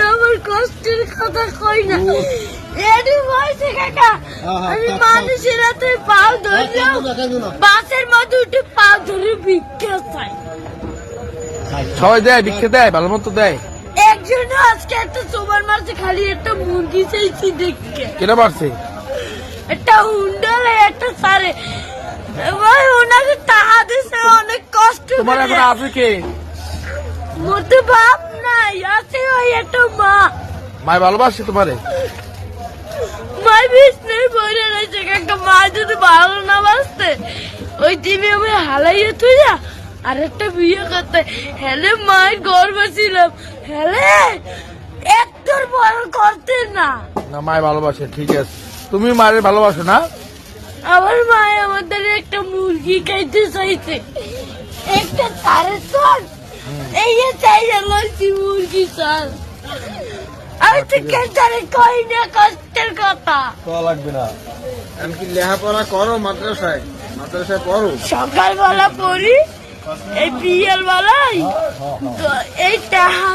আমার কষ্টের কথা কই না এডি বয়সে কাকা আমি মানুষের হাতে পাও ধরলাম বাসের মধ্যে উঠে পাও ধরে ভিক্ষা চাই সবাই দেয় ভিক্ষা দেয় ভালো মতো দেয় একজন আজকে একটা সুপার মার্কেটে খালি একটা মুরগি চাইছি দেখতে কেনা পারছে একটা হুন্ডালে একটা সারে ভাই ওনাকে টাকা দিছে অনেক কষ্ট তোমার এখন আছে কে মোটে বাপ নাই আছে ওই একটা মা মায় ভালোবাসে তোমারে মাই বিছনে বইরে রয়েছে কাকা মা যদি ভালো না বাসতে ওই টিভি আমি হালাইয়ে তুইয়া আর একটা বিয়ে করতে হেলে মায়ের গর্ব ছিলাম হেলে একটার বড় করতে না না মায় ভালোবাসে ঠিক আছে তুমি মায়ের ভালোবাসো না আমার মায় আমাদের একটা মুরগি খাইতে চাইছে একটা তারে চল এই যে চাই লইছি মুরগি চল আমি তো কেন্টারে কই না কষ্টের কথা তো লাগবে না এমনকি লেখাপড়া করো মাদ্রাসায় পড়ো সকালবেলা পড়ি এই বিয়ের বেলায় এই টাকা